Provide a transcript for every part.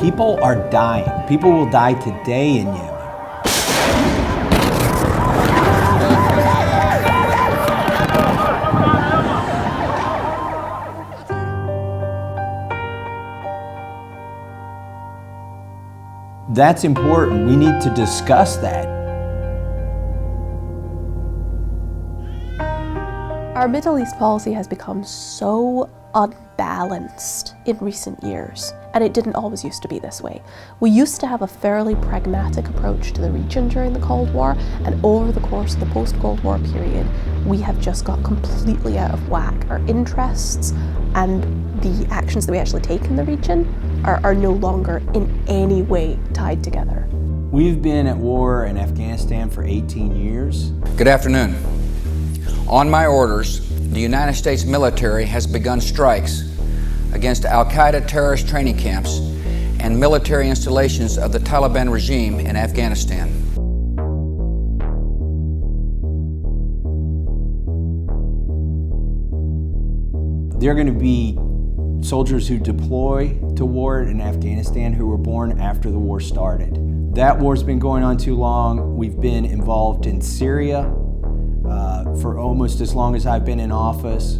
People are dying. People will die today in Yemen. That's important. We need to discuss that. Our Middle East policy has become so unbalanced in recent years, and it didn't always used to be this way. We used to have a fairly pragmatic approach to the region during the Cold War, and over the course of the post-Cold War period, we have just got completely out of whack. Our interests and the actions that we actually take in the region are no longer in any way tied together. We've been at war in Afghanistan for 18 years. Good afternoon. On my orders, the United States military has begun strikes against Al-Qaeda terrorist training camps and military installations of the Taliban regime in Afghanistan. There are going to be soldiers who deploy to war in Afghanistan who were born after the war started. That war's been going on too long. We've been involved in Syria for almost as long as I've been in office.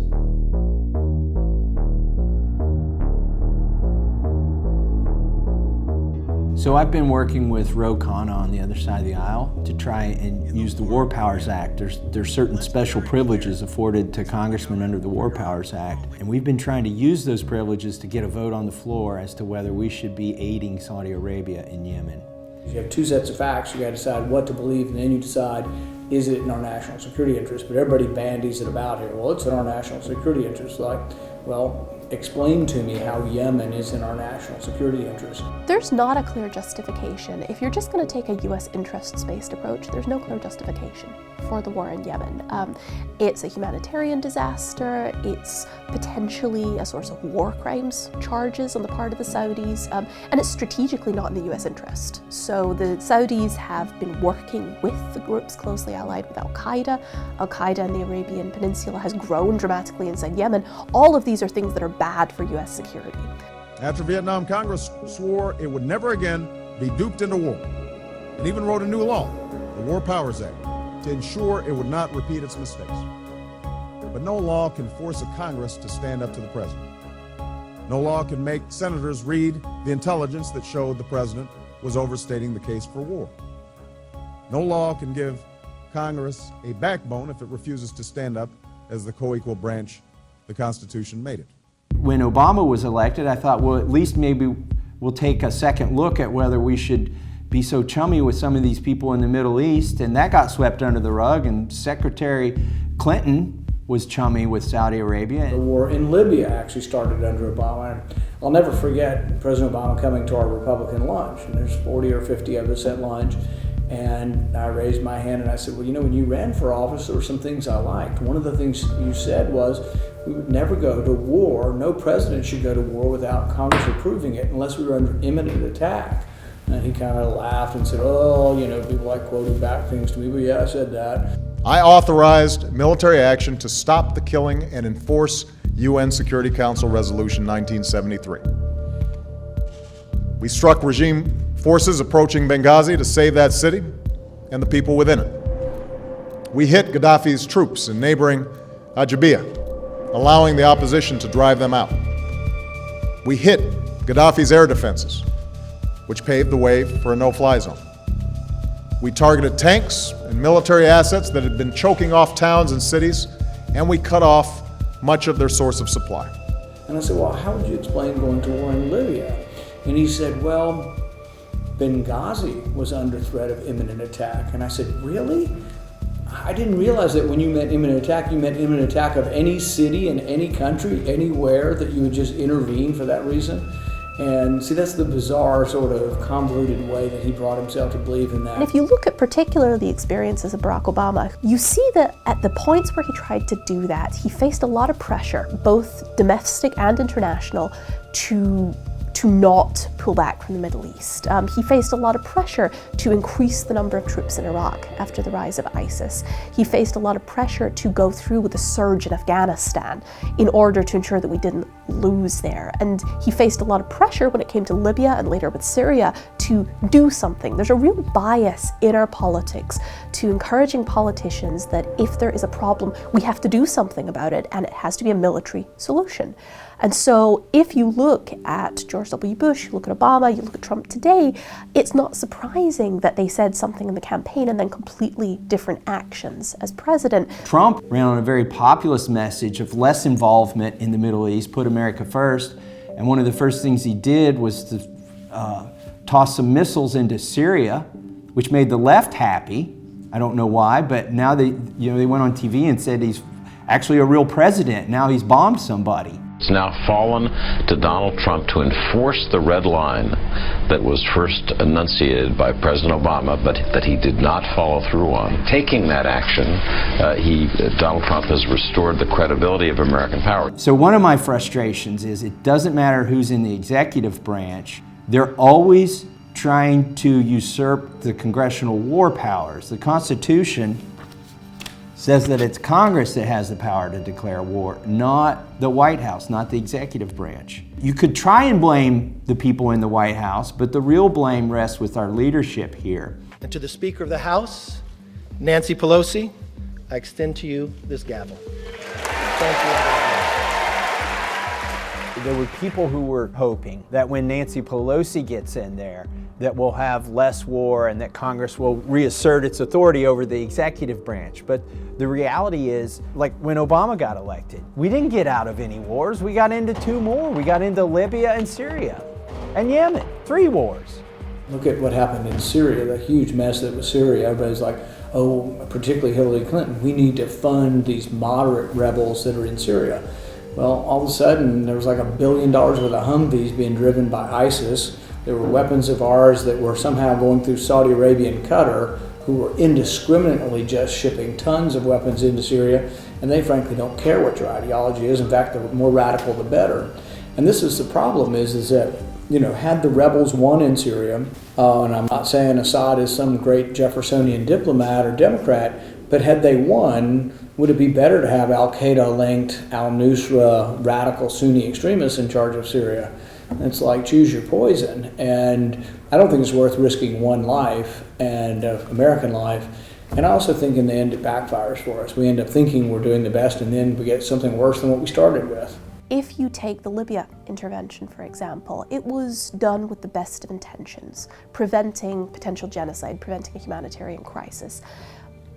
So I've been working with Ro Khanna on the other side of the aisle to try and use the War Powers Act. There's certain special privileges afforded to congressmen under the War Powers Act, and we've been trying to use those privileges to get a vote on the floor as to whether we should be aiding Saudi Arabia in Yemen. You have two sets of facts. You got to decide what to believe, and then you decide, is it in our national security interest? But everybody bandies it about here. Well, it's in our national security interest. Like, well, explain to me how Yemen is in our national security interest. There's not a clear justification. If you're just going to take a US interests-based approach, there's no clear justification for the war in Yemen. It's a humanitarian disaster. It's potentially a source of war crimes charges on the part of the Saudis, and it's strategically not in the US interest. So the Saudis have been working with the groups closely allied with Al-Qaeda. Al-Qaeda in the Arabian Peninsula has grown dramatically inside Yemen. All of these are things that are bad for US security. After Vietnam, Congress swore it would never again be duped into war, and even wrote a new law, the War Powers Act, to ensure it would not repeat its mistakes. But no law can force a Congress to stand up to the president. No law can make senators read the intelligence that showed the president was overstating the case for war. No law can give Congress a backbone if it refuses to stand up as the co-equal branch the Constitution made it. When Obama was elected, I thought, well, at least maybe we'll take a second look at whether we should be so chummy with some of these people in the Middle East, and that got swept under the rug, and Secretary Clinton was chummy with Saudi Arabia. The war in Libya actually started under Obama. I'll never forget President Obama coming to our Republican lunch, and there's 40 or 50 of us at lunch, and I raised my hand and I said, well, you know, when you ran for office, there were some things I liked. One of the things you said was we would never go to war. No president should go to war without Congress approving it unless we were under imminent attack. And he kind of laughed and said, oh, you know, people like quoting back things to me, but yeah, I said that. I authorized military action to stop the killing and enforce UN Security Council Resolution 1973. We struck regime forces approaching Benghazi to save that city and the people within it. We hit Gaddafi's troops in neighboring Ajabiyah, allowing the opposition to drive them out. We hit Gaddafi's air defenses, which paved the way for a no-fly zone. We targeted tanks and military assets that had been choking off towns and cities, and we cut off much of their source of supply. And I said, well, how would you explain going to war in Libya? And he said, well, Benghazi was under threat of imminent attack. And I said, really? I didn't realize that when you meant imminent attack, you meant imminent attack of any city in any country, anywhere, that you would just intervene for that reason. And see, that's the bizarre sort of convoluted way that he brought himself to believe in that. And if you look at particularly the experiences of Barack Obama, you see that at the points where he tried to do that, he faced a lot of pressure, both domestic and international, to to not pull back from the Middle East. He faced a lot of pressure to increase the number of troops in Iraq after the rise of ISIS. He faced a lot of pressure to go through with a surge in Afghanistan in order to ensure that we didn't lose there. And he faced a lot of pressure when it came to Libya and later with Syria to do something. There's a real bias in our politics to encouraging politicians that if there is a problem, we have to do something about it, and it has to be a military solution. And so if you look at George W. Bush, you look at Obama, you look at Trump today, it's not surprising that they said something in the campaign and then completely different actions as president. Trump ran on a very populist message of less involvement in the Middle East, put America first, and one of the first things he did was to toss some missiles into Syria, which made the left happy. I don't know why, but now they went on TV and said he's actually a real president. Now he's bombed somebody. It's now fallen to Donald Trump to enforce the red line that was first enunciated by President Obama, but that he did not follow through on. Taking that action, Donald Trump has restored the credibility of American power. So one of my frustrations is it doesn't matter who's in the executive branch, they're always trying to usurp the congressional war powers. The Constitution says that it's Congress that has the power to declare war, not the White House, not the executive branch. You could try and blame the people in the White House, but the real blame rests with our leadership here. And to the Speaker of the House, Nancy Pelosi, I extend to you this gavel. Thank you. There were people who were hoping that when Nancy Pelosi gets in there, that we'll have less war and that Congress will reassert its authority over the executive branch. But the reality is, like when Obama got elected, we didn't get out of any wars. We got into 2 more. We got into Libya and Syria and Yemen, 3 wars. Look at what happened in Syria, the huge mess that was Syria. Everybody's like, oh, particularly Hillary Clinton, we need to fund these moderate rebels that are in Syria. Well, all of a sudden, there was like $1 billion worth of Humvees being driven by ISIS. There were weapons of ours that were somehow going through Saudi Arabia and Qatar, who were indiscriminately just shipping tons of weapons into Syria, and they frankly don't care what your ideology is. In fact, the more radical, the better. And this is the problem is that, had the rebels won in Syria, and I'm not saying Assad is some great Jeffersonian diplomat or Democrat, but had they won, would it be better to have Al-Qaeda-linked Al-Nusra radical Sunni extremists in charge of Syria? It's like choose your poison, and I don't think it's worth risking one life and American life. And I also think in the end it backfires for us. We end up thinking we're doing the best, and then we get something worse than what we started with. If you take the Libya intervention, for example, it was done with the best of intentions, preventing potential genocide, preventing a humanitarian crisis.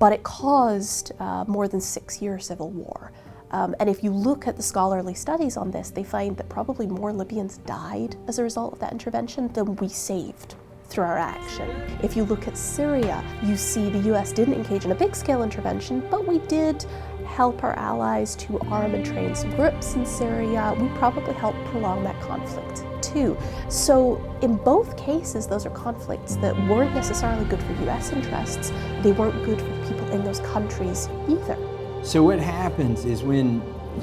But it caused more than 6-year civil war. And if you look at the scholarly studies on this, they find that probably more Libyans died as a result of that intervention than we saved through our action. If you look at Syria, you see the US didn't engage in a big-scale intervention, but we did help our allies to arm and train some groups in Syria. We probably helped prolong that conflict too. So in both cases, those are conflicts that weren't necessarily good for US interests. They weren't good for people in those countries either. So what happens is when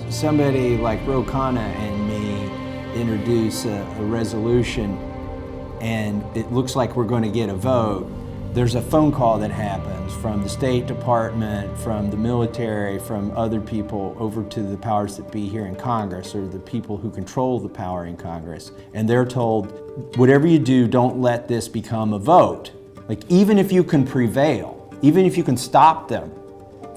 somebody like Ro Khanna and me introduce a resolution and it looks like we're going to get a vote, there's a phone call that happens from the State Department, from the military, from other people over to the powers that be here in Congress, or the people who control the power in Congress. And they're told, whatever you do, don't let this become a vote. Like, even if you can prevail, even if you can stop them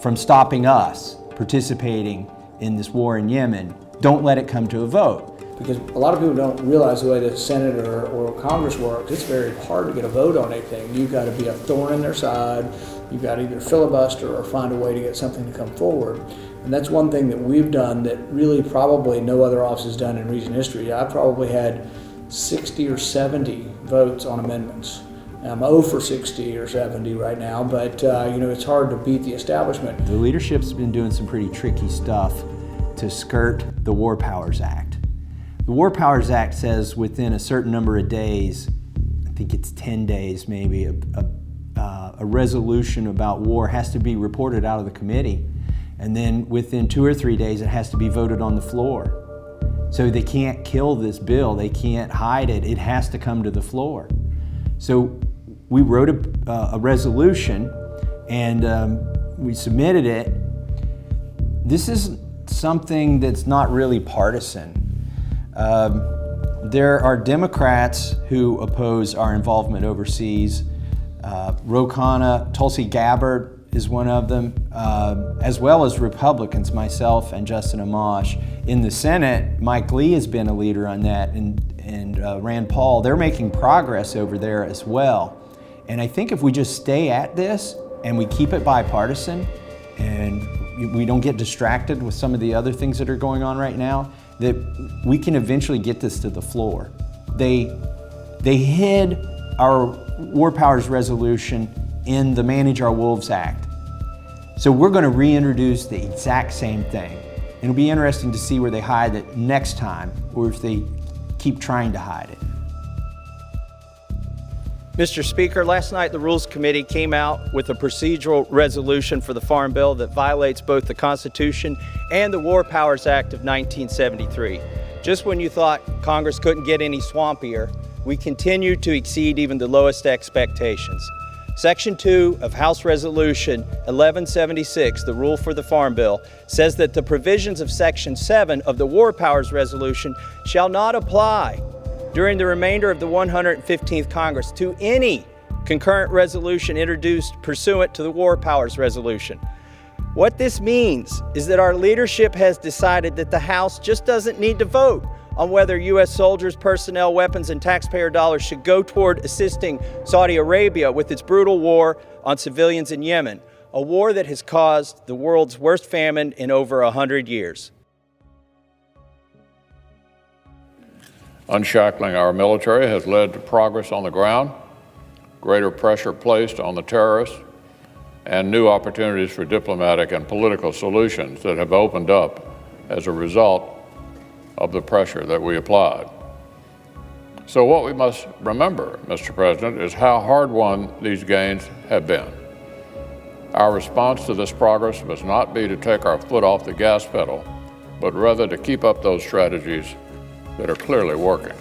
from stopping us participating in this war in Yemen, don't let it come to a vote. Because a lot of people don't realize the way the Senate or Congress works. It's very hard to get a vote on anything. You've got to be a thorn in their side. You've got to either filibuster or find a way to get something to come forward. And that's one thing that we've done that really probably no other office has done in recent history. I've probably had 60 or 70 votes on amendments. I'm 0 for 60 or 70 right now, but it's hard to beat the establishment. The leadership's been doing some pretty tricky stuff to skirt the War Powers Act. The War Powers Act says within a certain number of days, I think it's 10 days maybe, a resolution about war has to be reported out of the committee, and then within 2 or 3 days it has to be voted on the floor. So they can't kill this bill, they can't hide it, it has to come to the floor. So we wrote a resolution and we submitted it. This is something that's not really partisan. There are Democrats who oppose our involvement overseas. Ro Khanna, Tulsi Gabbard is one of them, as well as Republicans, myself and Justin Amash. In the Senate, Mike Lee has been a leader on that, and Rand Paul. They're making progress over there as well. And I think if we just stay at this and we keep it bipartisan and we don't get distracted with some of the other things that are going on right now, that we can eventually get this to the floor. They hid our War Powers resolution in the Manage Our Wolves Act. So we're going to reintroduce the exact same thing. It'll be interesting to see where they hide it next time, or if they keep trying to hide it. Mr. Speaker, last night the Rules Committee came out with a procedural resolution for the Farm Bill that violates both the Constitution and the War Powers Act of 1973. Just when you thought Congress couldn't get any swampier, we continue to exceed even the lowest expectations. Section 2 of House Resolution 1176, the rule for the Farm Bill, says that the provisions of Section 7 of the War Powers Resolution shall not apply during the remainder of the 115th Congress to any concurrent resolution introduced pursuant to the War Powers Resolution. What this means is that our leadership has decided that the House just doesn't need to vote on whether U.S. soldiers, personnel, weapons, and taxpayer dollars should go toward assisting Saudi Arabia with its brutal war on civilians in Yemen, a war that has caused the world's worst famine in over 100 years. Unshackling our military has led to progress on the ground, greater pressure placed on the terrorists, and new opportunities for diplomatic and political solutions that have opened up as a result of the pressure that we applied. So what we must remember, Mr. President, is how hard-won these gains have been. Our response to this progress must not be to take our foot off the gas pedal, but rather to keep up those strategies that are clearly working.